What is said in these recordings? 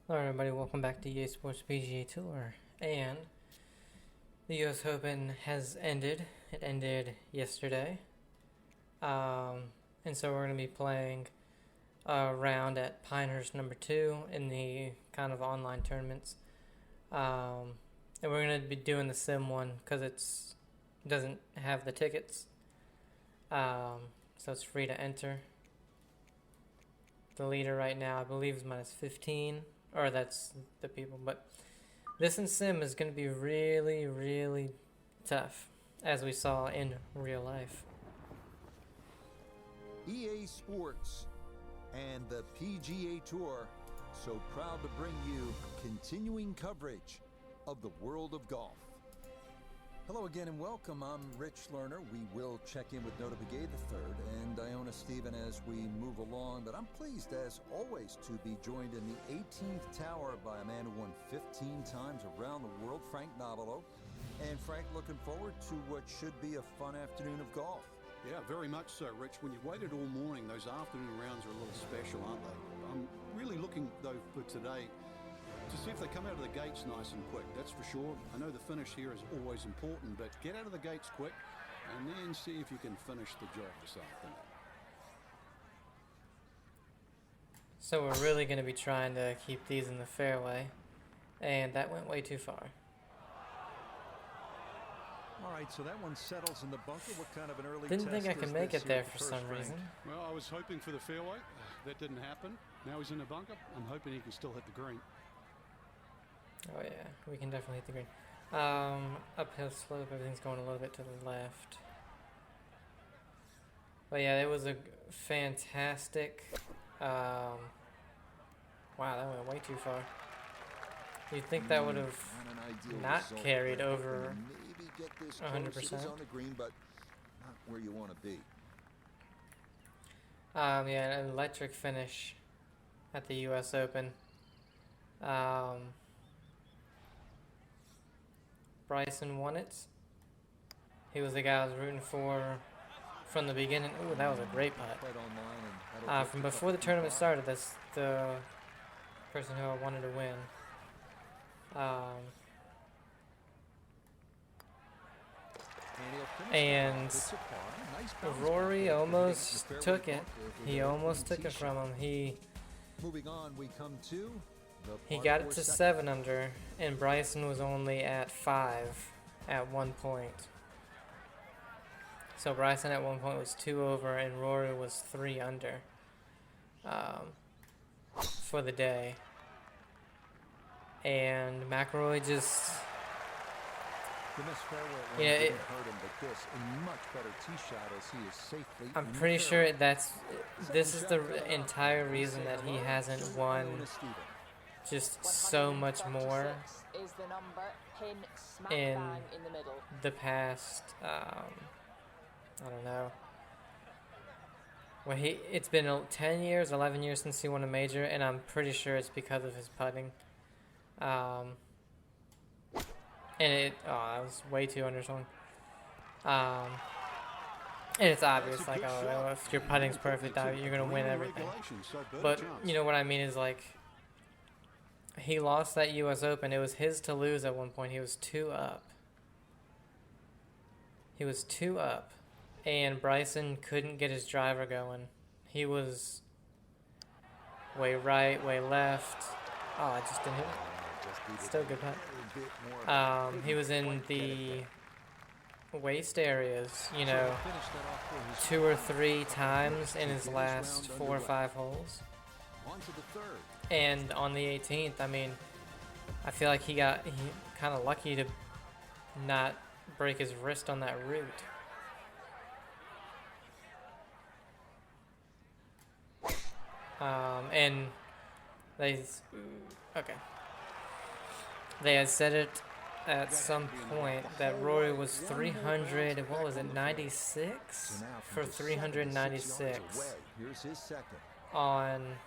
Hello everybody, welcome back to EA Sports PGA Tour. And the US Open has ended. It ended yesterday. And so we're going to be playing a round at Pinehurst No.2 in the kind of online tournaments. And we're going to be doing the sim one because it doesn't have the tickets. So it's free to enter. The leader right now, I believe, is minus 15. Or that's the people, but this in sim is going to be really, really tough, as we saw in real life. EA Sports and the PGA Tour, so proud to bring you continuing coverage of the world of golf. Hello again and welcome. I'm Rich Lerner. We will check in with Nota Begay III and Iona Stephen as we move along, but I'm pleased as always to be joined in the 18th tower by a man who won 15 times around the world, Frank Navalo. And Frank, looking forward to what should be a fun afternoon of golf. Yeah, very much so, Rich. When you've waited all morning, those afternoon rounds are a little special, aren't they? I'm really looking, though, for today to see if they come out of the gates nice and quick. That's for sure. I know the finish here is always important, but get out of the gates quick and then see if you can finish the job this afternoon. So we're really going to be trying to keep these in the fairway, and that went way too far. All right, so that one settles in the bunker. What kind of an early Didn't think I test could is make this it here there at the for first, some Frank? reason. Well, I was hoping for the fairway. That didn't happen. Now he's in the bunker. I'm hoping he can still hit the green. Oh yeah, we can definitely hit the green. Uphill slope, everything's going a little bit to the left. But yeah, it was a fantastic, wow, that went way too far. You'd think that would have Not an ideal not result carried there. over Maybe get this 100%. close. It is on the green, but not where you want to be. Yeah, an electric finish at the US Open. Bryson won it. He was the guy I was rooting for from the beginning. Ooh, that was a great putt. Played online and that'll From get before the up tournament to started, that's the person who I wanted to win. And Rory almost took it. He almost took it from him. Moving on, we come to He got it to 7 under, and Bryson was only at 5 at one point. So Bryson at one point was 2 over, and Rory was 3 under for the day. And McIlroy just, yeah, I'm pretty sure this is the entire reason that he hasn't won just so much more in the past, I don't know. Well, it's been 10 years, 11 years since he won a major, and I'm pretty sure it's because of his putting. And that was way too underswung. And it's obvious, like, oh, if your putting's perfect, you're gonna win everything. But you know what I mean is, like, he lost that US Open. It was his to lose at one point. He was 2 up. He was 2 up, and Bryson couldn't get his driver going. He was way right, way left. Oh, I just didn't hit it. Still a good putt. He was in the waste areas, 2 or 3 times in his last 4 or 5 holes. And on the 18th, I mean, I feel like he kind of lucky to not break his wrist on that route. And they had said it at some point that Rory was 300, what was it, 96? For 396 on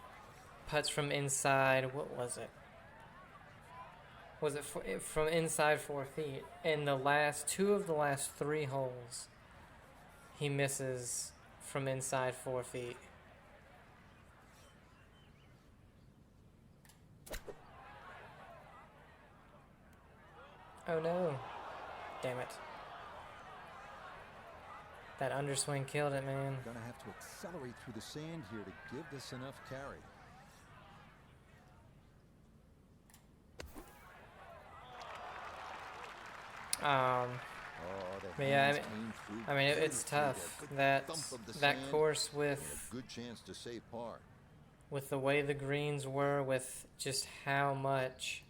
putts from inside, what was it? Was it from inside 4 feet? In the last 2 of the last 3 holes, he misses from inside 4 feet. Oh no. Damn it. That underswing killed it, man. Gonna have to accelerate through the sand here to give this enough carry. But yeah, I mean it's tough. That course with good chance to save par. With the way the greens were, with just how much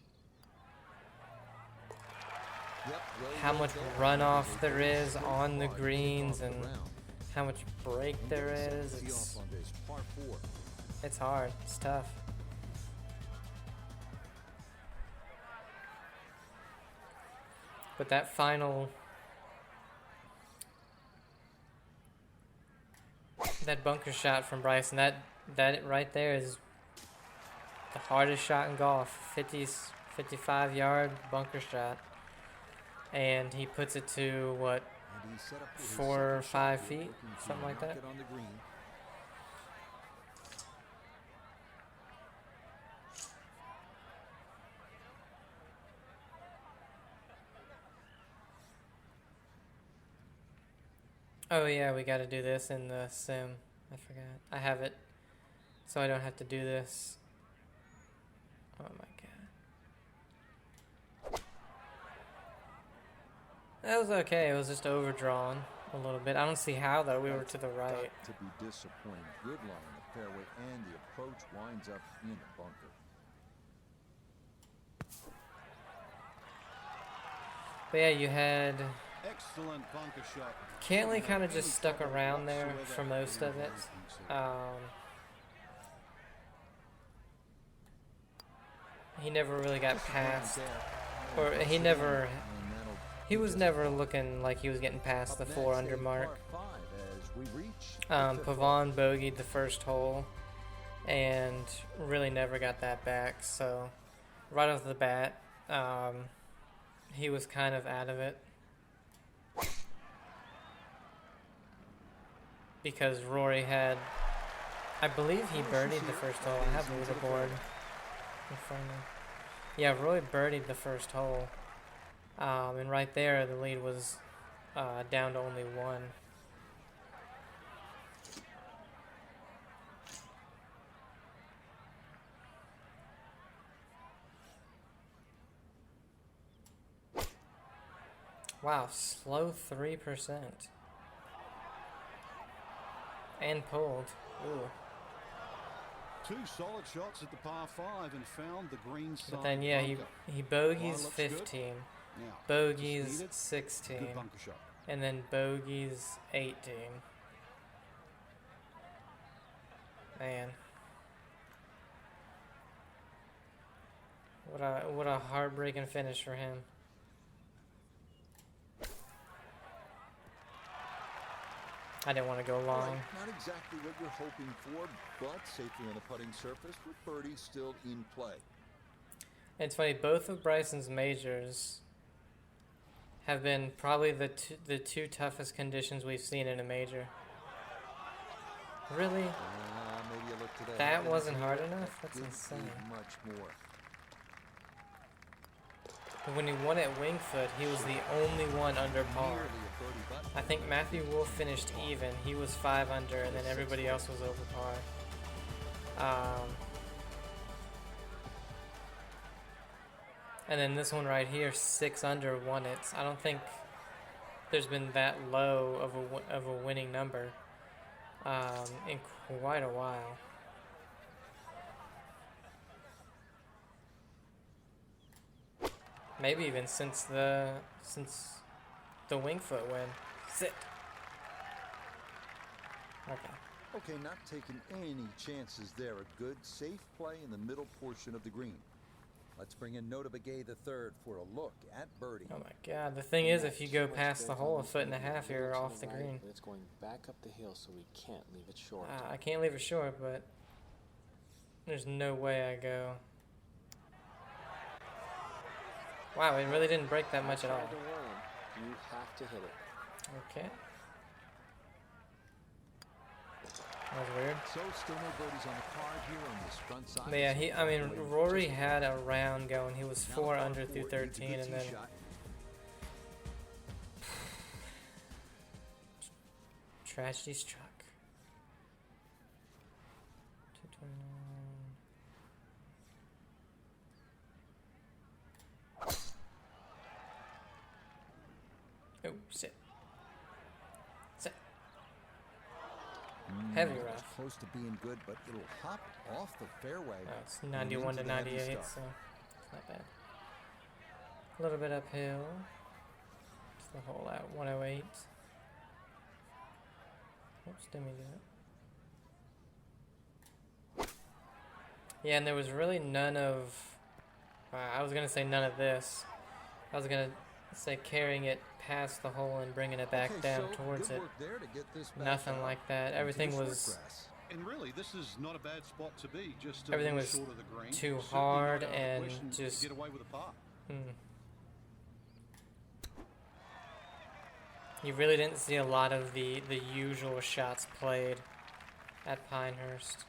runoff there is on the greens and how much break there is, it's hard. It's tough. But that final, that bunker shot from Bryson, that right there is the hardest shot in golf. 55 yard bunker shot, and he puts it to what, 4 or 5 feet, something like that. Oh yeah, we got to do this in the sim. I forgot. I have it, so I don't have to do this. Oh my god. That was okay. It was just overdrawn a little bit. I don't see how though. We were to the right. To be disappointing. Good line in the fairway, and the approach winds up in the bunker. But yeah, you had Excellent bunker shot. Cantley kind of just stuck around there for most of it. He never really got past, or he was never looking like he was getting past the 4 under mark. Pavon bogeyed the first hole and really never got that back, so right off the bat, he was kind of out of it. Because Rory had, I believe he birdied the first hole. I have the leaderboard in front of me. Yeah, Rory birdied the first hole. And right there, the lead was down to only 1. Wow, slow 3%. And pulled. Ooh. 2 solid shots at the par 5 and found the green side. But then yeah, he bogeys 15, bogeys 16, and then bogeys 18. Man, what a heartbreaking finish for him. I didn't want to go long. Not exactly what you're hoping for, but safely on the putting surface with birdie still in play. It's funny, both of Bryson's majors have been probably the two toughest conditions we've seen in a major. Really? Maybe a look to that wasn't hard enough? That's insane. Much more. When he won at Wingfoot, he was the only one under par. I think Matthew Wolff finished even. He was 5 under, and then everybody else was over par. And then this one right here, 6 under, won it. I don't think there's been that low of a winning number in quite a while. Maybe even since the Wingfoot win. Sit. Okay, not taking any chances there. A good, safe play in the middle portion of the green. Let's bring in Nota Begay the third for a look at birdie. Oh my God! The thing is, if you go past the hole 1.5 feet, you're off the green. It's going back up the hill, so we can't leave it short. I can't leave it short, but there's no way I go. Wow, it really didn't break that much at all. You have to hit it. Okay. That was weird. So still no birdies on the card here on this front side. But yeah, Rory had a round going. He was 4 under through 13, and then Tragedy struck. 229. Oh, sit. Sit. Heavy That was rough. close to being good, but it'll hop off the fairway. Oh, it's and 91 into to the heavy 98, stuff. so it's not bad. A little bit uphill. It's the hole out 108. Oops, didn't mean to do that. Yeah, and there was really none of. I was gonna say none of this. I was gonna say carrying it past the hole and bringing it back Okay, down so towards good it. work there to get this back Nothing out like that. into Everything the short was grass. And really, this is not a bad spot to be. Just a Everything little was short of the green. too Certainly hard not out of the and question just- to get away with a par. You really didn't see a lot of the usual shots played at Pinehurst.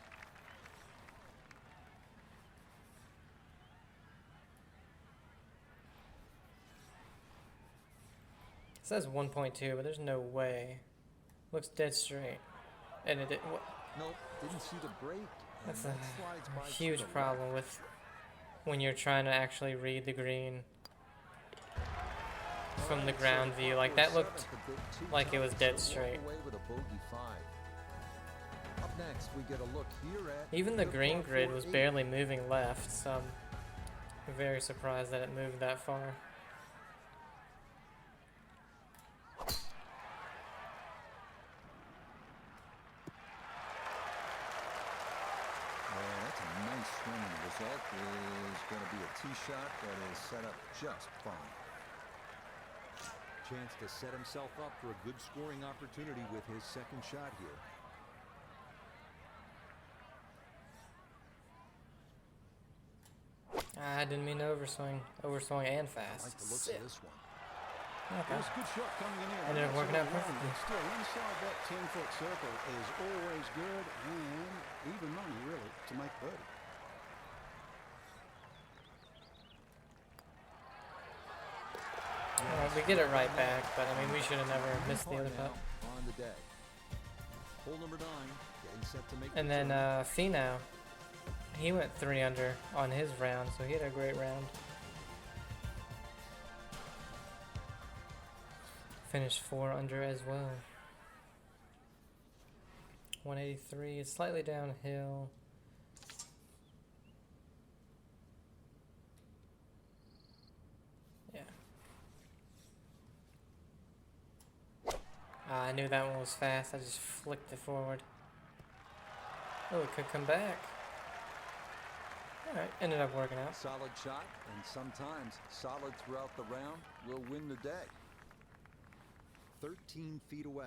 It says 1.2, but there's no way. Looks dead straight. And it Nope, didn't see the break. and that's that slides by a to huge the problem left. with when you're trying to actually read the green from the Alright, ground so view. top Like or that looked seventh, a bit too like it was tough, dead so walk straight. away with a bogey 5. Up next, we get a look here at Even the green par grid 4 was 8. barely moving left, so I'm very surprised that it moved that far. Yeah, that's a nice swing, and the result is going to be a tee shot that is set up just fine. Chance to set himself up for a good scoring opportunity with his second shot here. I didn't mean to overswing. Overswing and I fast. like the looks Sick. of this one. Okay. It was a good shot coming in here. Ended up working out Absolutely wrong, perfectly. but still, inside that 10-foot circle is always good and even money, really, to make birdie. Alright, we get it right back, but I mean, we should have never missed the Par other now putt. on the day. Hole number 9, getting set to make And the then turn. Finau, he went 3 under on his round, so he had a great round. Finished 4 under as well. 183, slightly downhill. Yeah. I knew that one was fast. I just flicked it forward. Oh, it could come back. Alright, ended up working out. Solid shot, and sometimes solid throughout the round will win the day. 13 feet away.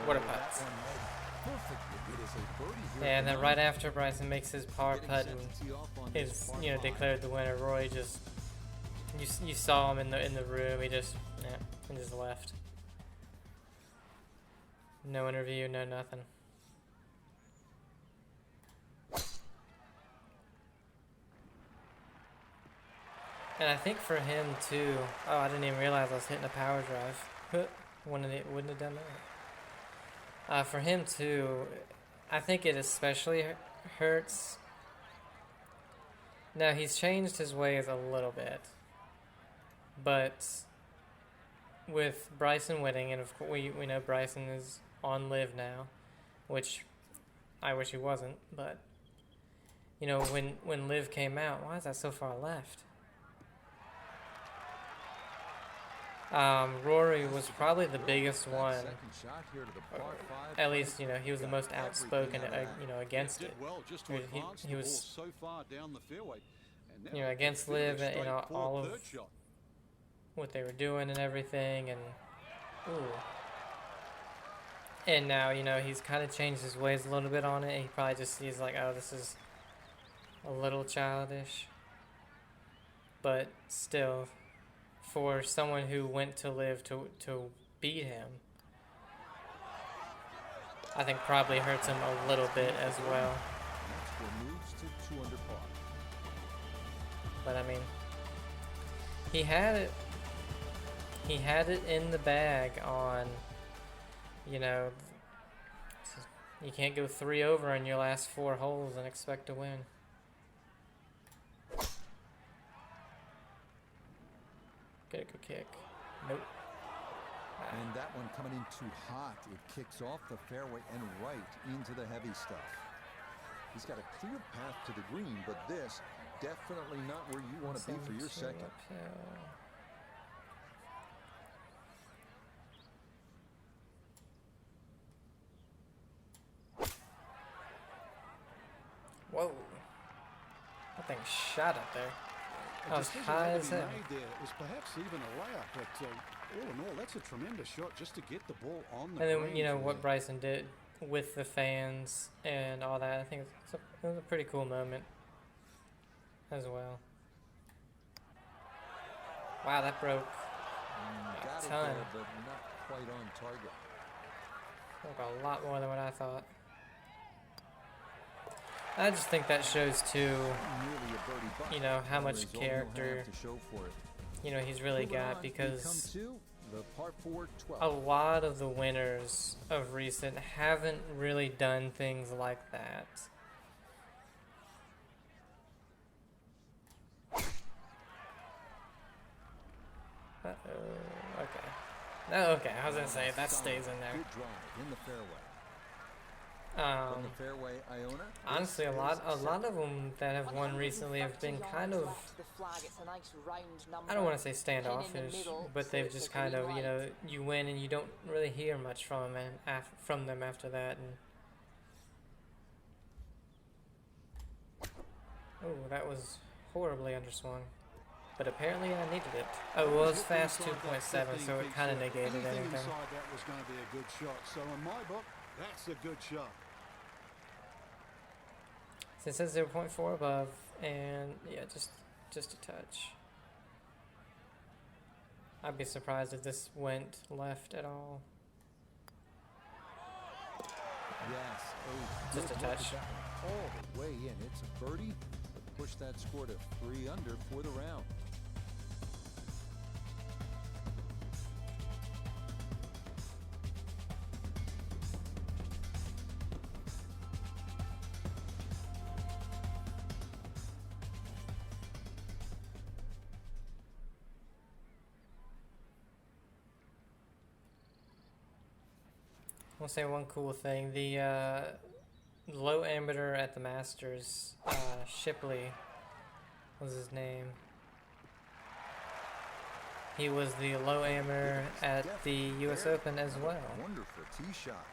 What a Oh, putt. that one led perfectly. It is a birdie here Yeah, and then tonight. right after Bryson makes his par Getting putt set and to tee off on this is, par you know, 5. declared the winner, Roy just, you saw him in the room. He just, yeah, he just left. No interview, no nothing. And I think for him too. Oh, I didn't even realize I was hitting a power drive. Wouldn't have done that. For him too, I think it especially hurts. Now he's changed his ways a little bit, but with Bryson winning, and of course we know Bryson is on live now, which I wish he wasn't. But you know, when live came out, why is that so far left? Rory was probably the biggest one. Second shot here to the par 5. At least, you know, he was the most Got outspoken, everything out of that. you know, against Did it. well just to He- advance he the was- ball so far down the fairway. And now You know, against a bit of Liv a and all straightforward of third shot. what they were doing and everything, and ooh. And now, you know, he's kind of changed his ways a little bit on it. He probably just sees like, oh, this is a little childish. But still, for someone who went to Live to beat him, I think probably hurts him a little bit as well. Next one moves to 2 under par. But I mean, he had it. He had it in the bag on, you know, you can't go 3 over in your last 4 holes and expect to win. Get a good kick. Nope. And that one coming in too hot. It kicks off the fairway and right into the heavy stuff. He's got a clear path to the green, but this definitely not where you want to be for your second. Uphill. Whoa. That thing shot up there. That was high as hell. There is perhaps even a layup, but all in all, that's a tremendous shot just to get the ball on the And then, green you know, from what there. Bryson did with the fans and all that, I think it was a pretty cool moment as well. Wow, that broke Got it ton. there, but not quite on target. Broke a lot more than what I thought. I just think that shows too, Nearly a birdie bucket. you know, how Well, much there's all he'll have character, to show for it. you know, he's really Moving got, on, because we come to the par 4 12. a lot of the winners of recent haven't really done things like that. Uh-oh. Okay. No, okay, I was gonna say, that stays in there. Good drive in the fairway. From the fairway, Iona. Honestly, a lot of them that have won recently have been kind of, I don't want to say standoffish, but they've just kind of, you know, you win and you don't really hear much from them after that. And oh, that was horribly underswung, but apparently I needed it. Oh, well, it's fast 2.7, so it kind of negated Anything anything. inside that was going to be a good shot. So in my book, that's a good shot. It says 0.4 above, and yeah, just a touch. I'd be surprised if this went left at all. Yes. Oh, Just a good look at touch. that one all the way in. It's a birdie. Push that score to 3 under for the round. I'll say one cool thing. The low amateur at the Masters, Shipley was his name. He was the low amateur at the US Open as well. Wonderful tee shot.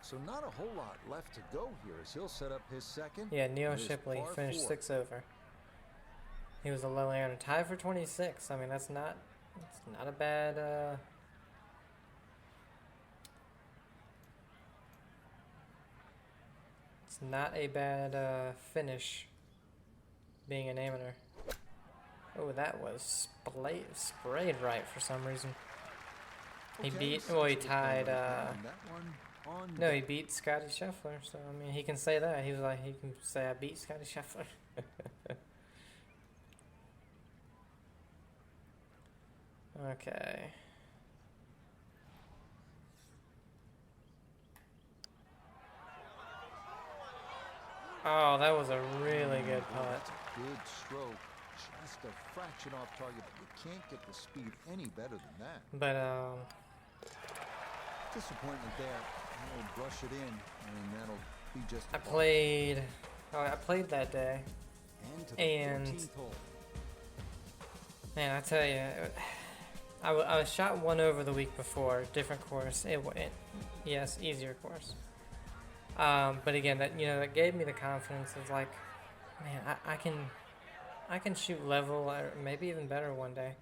So not a whole lot left to go here as he'll set up his second. Yeah, Neil It is Shipley par finished 4. 6 over. He was a low amateur, tied for 26. I mean, that's not a bad. It's not a bad finish, being an amateur. Oh, that was sprayed right for some reason. He beat, well, he tied, That one on no, he beat Scotty Scheffler, so, I mean, he can say that. He was like, he can say, I beat Scotty Scheffler. Okay. Oh, that was a really good Well, putt. that's a good stroke. Just a fraction off target, but you can't get the speed any better than that. But, Disappointment there. He'll brush it in, and that'll be just I fine. played that day. And to the and 14th hole. Man, I tell you, I was shot 1 over the week before, different course. Yes, easier course. But again, that gave me the confidence of like, man, I can shoot level or maybe even better one day.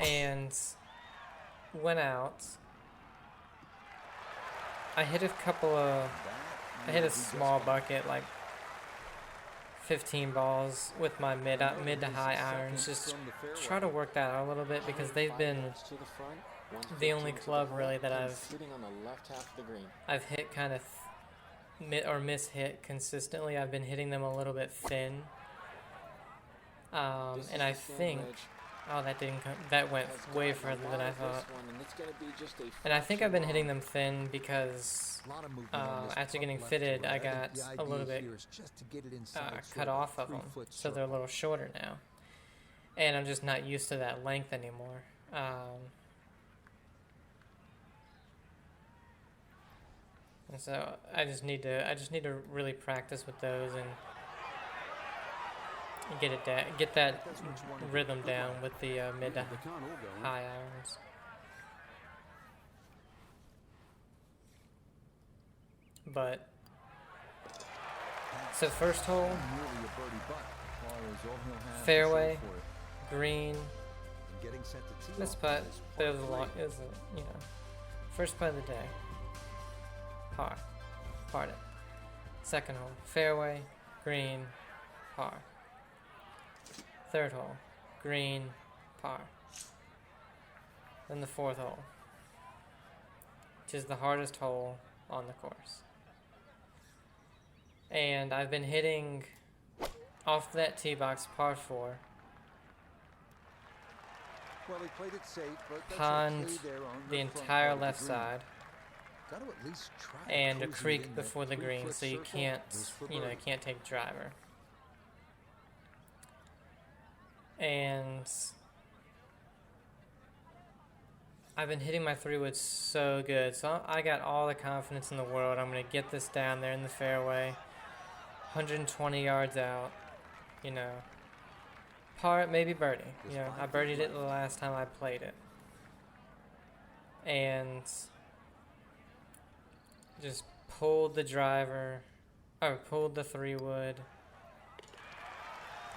And went out. I hit a small bucket, like 15 balls with my mid to high irons. Just try to work that out a little bit because they've been the only club really that sitting on the left half of the green. I've hit kind of miss hit consistently. I've been hitting them a little bit thin. This And is I the sand think, wedge. oh, that didn't come, that went Has way gotten a further lot than I of this thought. one, and it's gonna be just a And I think I've been hitting fraction them thin because A lot of movement on this after putt getting left to fitted, right. I think got the a idea little bit here is just to get it inside sort cut of a off of them, 3-foot so they're a circle. little shorter now. And I'm just not used to that length anymore. And so I just need to really practice with those and get it down, get that rhythm down with the mid to They can't all go in. high irons. But so first hole, Nearly a birdie putt. Par is all he'll have to fairway, show for it. green. And getting set to tee This off putt, is it par was a lot. three. It was a, first putt of the day. Par, parred it. Second hole, fairway, green, par. Third hole, green, par. Then the fourth hole, which is the hardest hole on the course. And I've been hitting off that tee box par 4. Well, he played it safe, but that's Pond okay there on the front entire part of the left green. side, Gotta at least try to and a cozy it creek in that before the green, 3-foot so you circle. can't, This for you birdie. can't take driver. And I've been hitting my 3-wood so good, so I got all the confidence in the world. I'm gonna get this down there in the fairway, 120 yards out, par it, maybe birdie. I birdied it the last time I played it, and just pulled the driver, or pulled the 3-wood,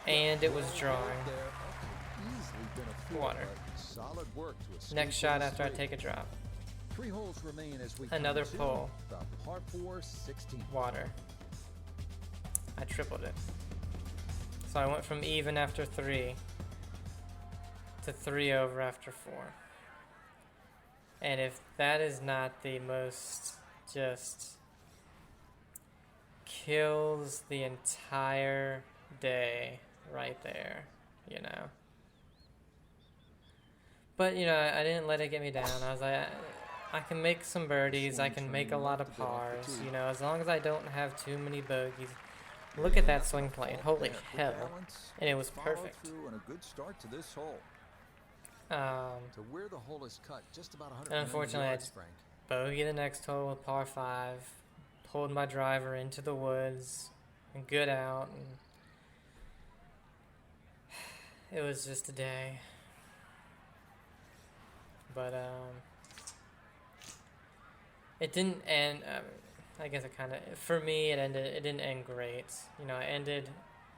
and it was drawing. There, that could easily been a four, Water. but solid work to escape Next shot with after I three. take a drop. 3 holes remain as we Another come to pull. the par 4 16. Water. I tripled it. So I went from even after 3 to 3 over after 4. And if that is not the most just kills the entire day right there, But, I didn't let it get me down. I was like, I can make some birdies. I can make a lot of pars. As long as I don't have too many bogeys. Look at that swing plane. Holy hell. And it was perfect. Through and a good start to this hole. Um, To where the hole is cut, just about 100 And unfortunately, I yards, just- Frank. bogey the next hole with par 5. Pulled my driver into the woods. And good out. And it was just a day. But, it didn't end, I guess it kind of, for me, it didn't end great. I ended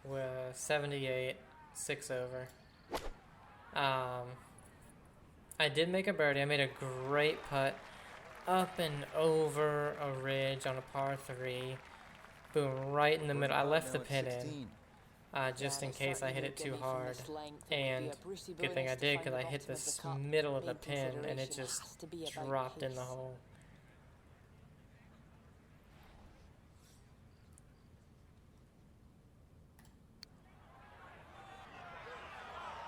with 78, 6 over. I did make a birdie. I made a great putt up and over a ridge on a par 3. Boom, right in the middle. I left the pin in, just in case I hit it too hard. And good thing I did, because I hit the middle of the pin and it just dropped in the hole.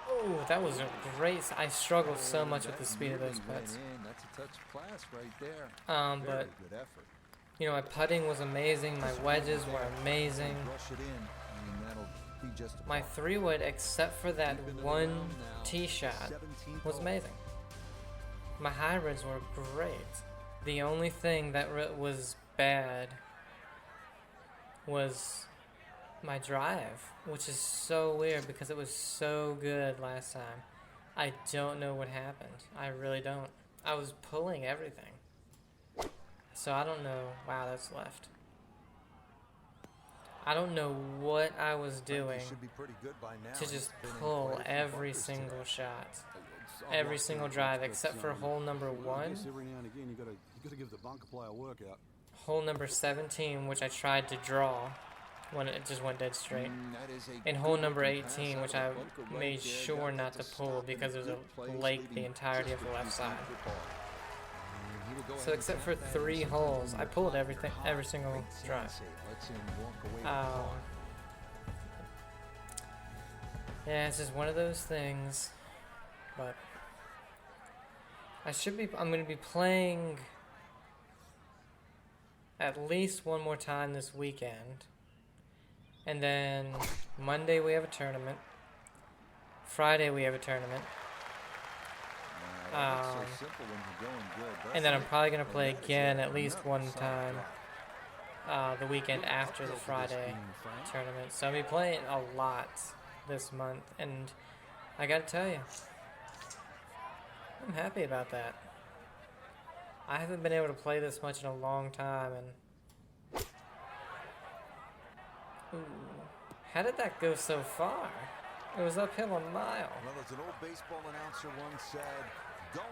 Oh, that was a great. I struggled so much with the speed of those Really putts. went in. That's a touch class right there. But Very good effort. my putting was amazing. My wedges were amazing. Rush it in. I mean, that'll be just a My par. 3-wood, except for that Deep into the one round now, tee shot, 17th was hole. amazing. My hybrids were great. The only thing that was bad was my drive, which is so weird because it was so good last time. I don't know what happened. I really don't. I was pulling everything. So I don't know. Wow, that's left. I don't know what I was Frankie doing should be pretty good by now. to He's just been in pull quite a few every bunkers single today. shot. It's Every unlike single the drive but, except for hole number well, I 1. guess every now and again you got to give the bunker player a workout. Hole number 17, which I tried to draw when it just went dead straight. That is a And hole good number looking pass 18, out which of I the bunker right made there. sure Got not that to stop pull in because there's good a place, lake the leaving entirety just of the a left few side. feet apart. And he go So ahead except and for tap that 3 and holes, sometimes I when pulled you're everything, hot, every single great drive. sand lets him walk away with par. Yeah, it's just one of those things. But I'm going to be playing at least one more time this weekend. And then Monday we have a tournament. Friday we have a tournament. That looks so simple when you're going good, doesn't And then I'm it? probably going to And play that is again yet at least another one solid time drive. the weekend Little after the uphill to this Friday green, Frank. tournament. So I'll be playing a lot this month. And I got to tell you, I'm happy about that. I haven't been able to play this much in a long time. And ooh, how did that go so far? It was uphill a mile. Well, as an old baseball announcer once said, going,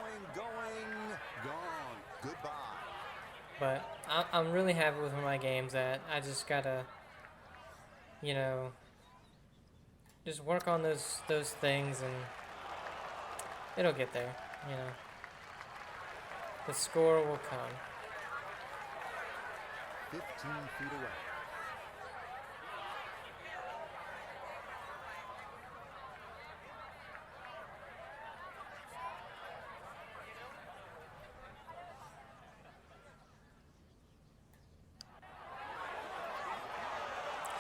Gone. goodbye. But I'm really happy with where my game's at. I just gotta, you know, just work on those things and it'll get there, you know. The score will come. 15 feet away.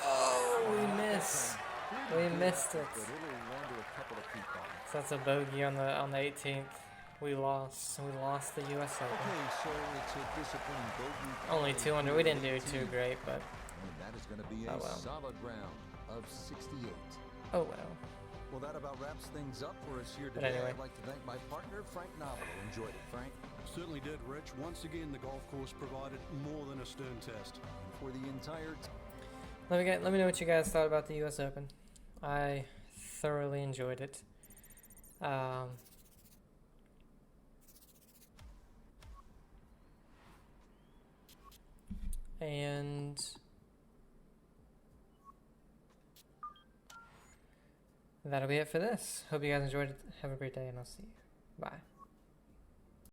Oh, we missed. We missed it. But it'll wander a couple of feet by. So that's a bogey on the 18th. We lost. We lost the U.S. Open. Okay, so it's a disappointing bogey. Only 200. We didn't do too great, but And that is going to be a oh well. solid round of 68. Oh well. Well, that about wraps things up for us here But today. anyway. I'd like to thank my partner, Frank Novel. Enjoyed it, Frank. Certainly did, Rich. Once again, the golf course provided more than a stern test. And for the entire Let me know what you guys thought about the U.S. Open. I thoroughly enjoyed it. And that'll be it for this. Hope you guys enjoyed it. Have a great day, and I'll see you. Bye.